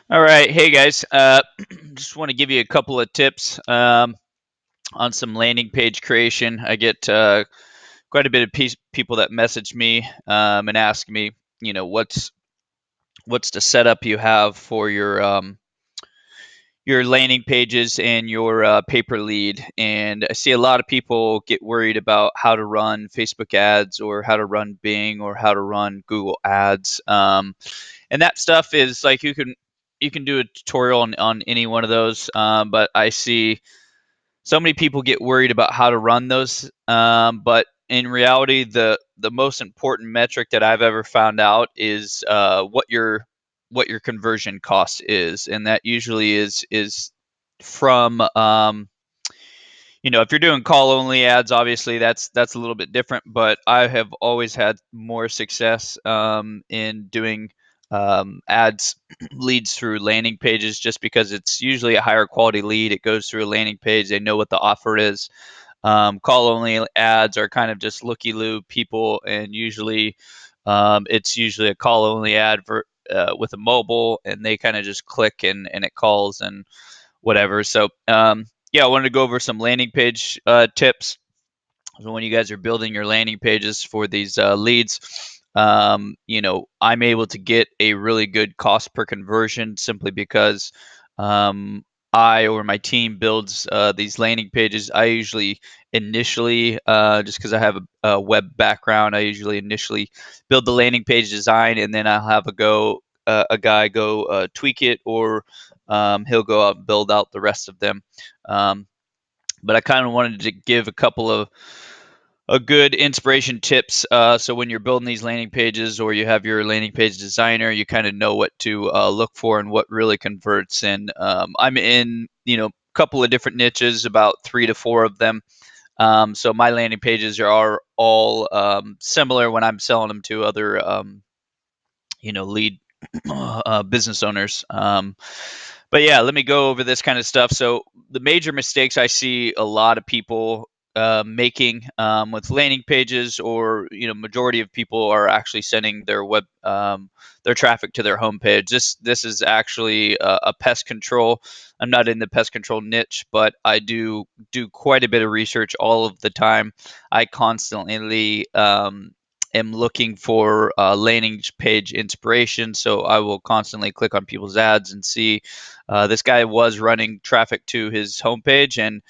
All right, hey guys. Just want to give you a couple of tips on some landing page creation. I get quite a bit of people that message me and ask me, what's the setup you have for your landing pages and your paper lead. And I see a lot of people get worried about how to run Facebook ads or how to run Bing or how to run Google ads. And that stuff is like you can do a tutorial on any one of those. But I see so many people get worried about how to run those. But in reality, the most important metric that I've ever found out is what your conversion cost is, and that usually is from if you're doing call only ads, obviously that's a little bit different. But I have always had more success in doing ads leads through landing pages, just because it's usually a higher quality lead. It goes through a landing page. They know what the offer is. Call only ads are kind of just looky loo people, and usually it's usually a call only ad with a mobile, and they kind of just click and it calls and whatever. So yeah, I wanted to go over some landing page tips. So when you guys are building your landing pages for these leads, I'm able to get a really good cost per conversion simply because um, I or my team builds these landing pages. I usually initially, just because I have a web background, I usually initially build the landing page design, and then I'll have a guy go tweak it, or he'll go out and build out the rest of them. Um, but I kind of wanted to give a couple of a good inspiration tips. So when you're building these landing pages, or you have your landing page designer, you kind of know what to look for and what really converts. And I'm in, a couple of different niches, about 3 to 4 of them. So my landing pages are all similar when I'm selling them to other, lead business owners. But yeah, let me go over this kind of stuff. So the major mistakes I see a lot of people making with landing pages, or majority of people are actually sending their traffic to their homepage. This is actually a pest control. I'm not in the pest control niche, but I do quite a bit of research all of the time. I constantly am looking for landing page inspiration. So I will constantly click on people's ads and see this guy was running traffic to his homepage, and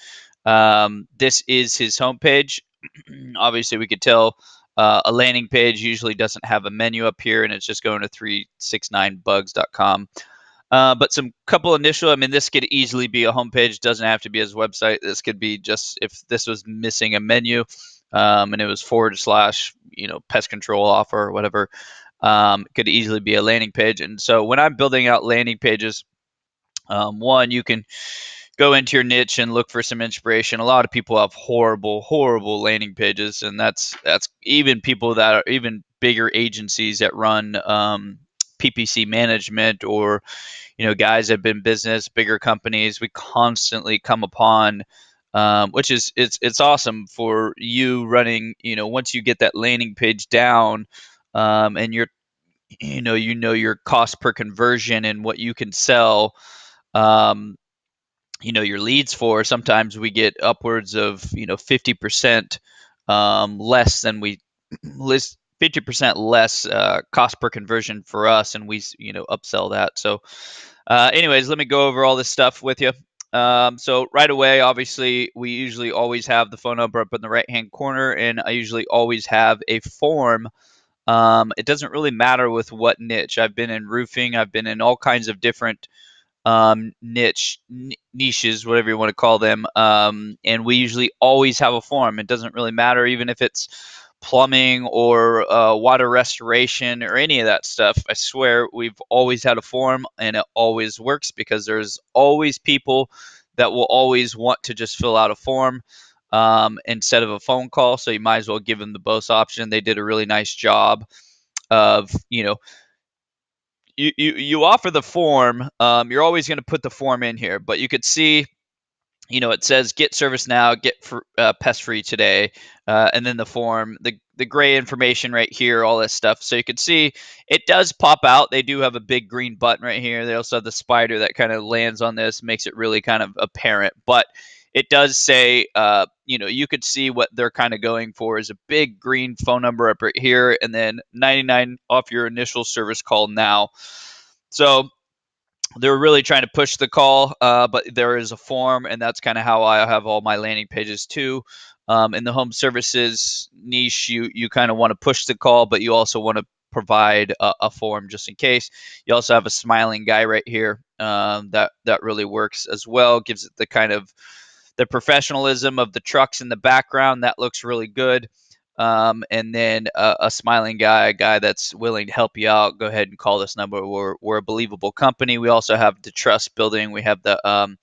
this is his homepage. Obviously, we could tell a landing page usually doesn't have a menu up here, and it's just going to 369bugs.com. But some couple initial, I mean, this could easily be a homepage. Doesn't have to be his website. This could be just if this was missing a menu, and it was forward slash, pest control offer or whatever. It could easily be a landing page. And so when I'm building out landing pages, one, you can go into your niche and look for some inspiration. A lot of people have horrible, horrible landing pages, and that's even people that are even bigger agencies that run PPC management, or guys that have been in business, bigger companies. We constantly come upon, which is it's awesome for you running. Once you get that landing page down, and you know your cost per conversion and what you can sell. Um, your leads for. Sometimes we get upwards of 50% less than we list. 50% less cost per conversion for us, and we upsell that. So anyways, let me go over all this stuff with you. So right away, obviously, we usually always have the phone number up in the right hand corner, and I usually always have a form. It doesn't really matter with what niche. I've been in roofing, I've been in all kinds of different niches, whatever you want to call them. And we usually always have a form. It doesn't really matter, even if it's plumbing or water restoration or any of that stuff. I swear we've always had a form, and it always works because there's always people that will always want to just fill out a form instead of a phone call. So you might as well give them the both option. They did a really nice job of you offer the form. You're always going to put the form in here, but you could see it says get service now, get pest free today, and then the form, the gray information right here, all this stuff. So you can see it does pop out. They do have a big green button right here. They also have the spider that kind of lands on this, makes it really kind of apparent. But it does say, you could see what they're kind of going for is a big green phone number up right here, and then 99 off your initial service call now. So they're really trying to push the call, but there is a form, and that's kind of how I have all my landing pages too. In the home services niche, you kind of want to push the call, but you also want to provide a form just in case. You also have a smiling guy right here, that really works as well. Gives it the kind of the professionalism of the trucks in the background. That looks really good. And then a smiling guy, a guy that's willing to help you out. Go ahead and call this number. We're a believable company. We also have the trust building. We have the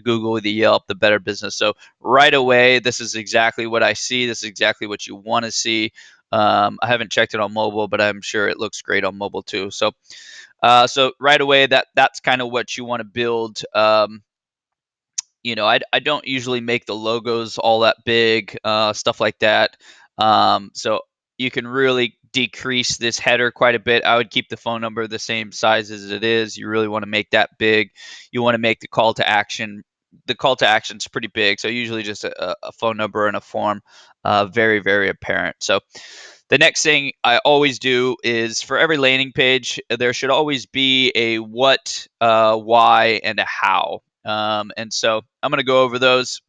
Google, the Yelp, the Better Business. So right away, this is exactly what I see. This is exactly what you want to see. I haven't checked it on mobile, but I'm sure it looks great on mobile too. So right away, that's kind of what you want to build. I don't usually make the logos all that big, stuff like that. So you can really decrease this header quite a bit. I would keep the phone number the same size as it is. You really want to make that big. You want to make the call to action. The call to action is pretty big, so usually just a phone number and a form, very very apparent. So the next thing I always do is for every landing page, there should always be a what, why, and a how. And so I'm going to go over those.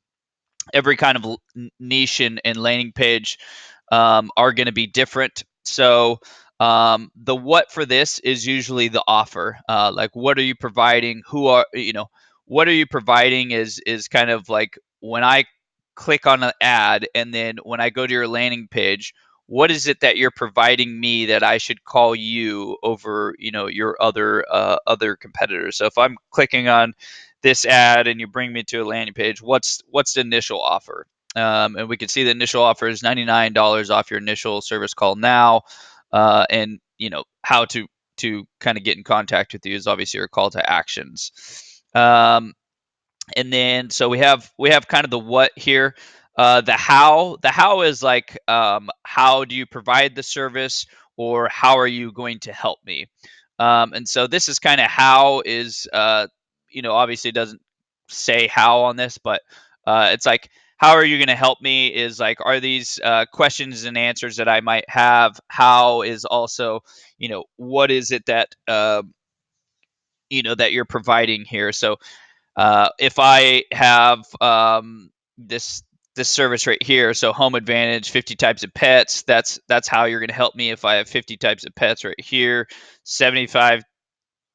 Every kind of niche and landing page are going to be different. So the what for this is usually the offer. Like, what are you providing? What are you providing is kind of like when I click on an ad, and then when I go to your landing page, what is it that you're providing me that I should call you over, your other competitors? So if I'm clicking on this ad and you bring me to a landing page, what's the initial offer? And we can see the initial offer is $99 off your initial service call now. And how to kind of get in contact with you is obviously your call to actions. And then so we have kind of the what here. The how is like, how do you provide the service, or how are you going to help me? And so this is kind of how is, obviously it doesn't say how on this, but it's like, how are you going to help me is like, are these questions and answers that I might have? How is also, what is it that, that you're providing here? So if I have, this service right here, so Home Advantage, 50 types of pets, that's how you're going to help me. If I have 50 types of pets right here, 75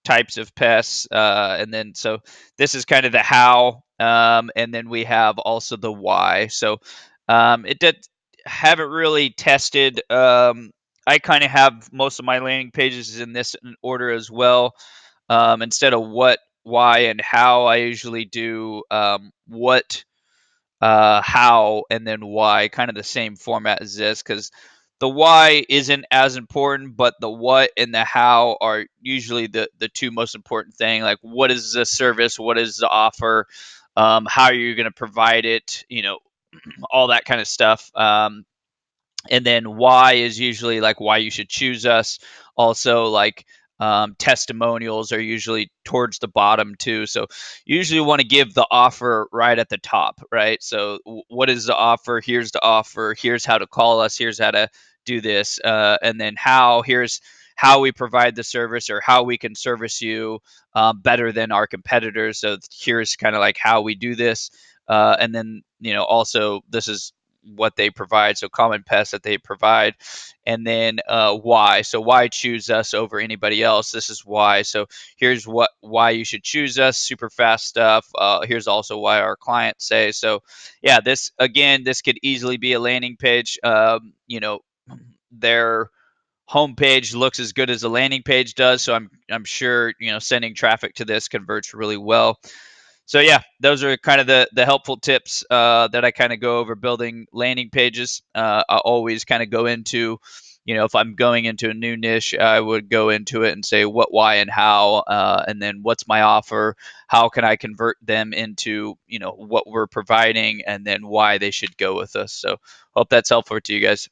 types of pests, and then so this is kind of the how, and then we have also the why. So it did haven't really tested. I kind of have most of my landing pages in this order as well. Instead of what, why, and how, I usually do what, how, and then why, kind of the same format as this, because the why isn't as important, but the what and the how are usually the two most important thing. Like, what is the service? What is the offer? How are you going to provide it? All that kind of stuff. And then why is usually like why you should choose us. Also, like, testimonials are usually towards the bottom too. So you usually want to give the offer right at the top, right? So what is the offer? Here's the offer. Here's how to call us. Here's how to do this. And then how, here's how we provide the service, or how we can service you better than our competitors. So here's kind of like how we do this. And then, also this is what they provide, so common pests that they provide. And then why, so why choose us over anybody else? This is why. So here's why you should choose us. Super fast stuff. Here's also why our clients say so. Yeah, this could easily be a landing page. Their homepage looks as good as the landing page does, so I'm sure sending traffic to this converts really well. So yeah, those are kind of the helpful tips that I kind of go over building landing pages. I always kind of go into if I'm going into a new niche, I would go into it and say what, why, and how, and then what's my offer, how can I convert them into what we're providing, and then why they should go with us. So hope that's helpful to you guys.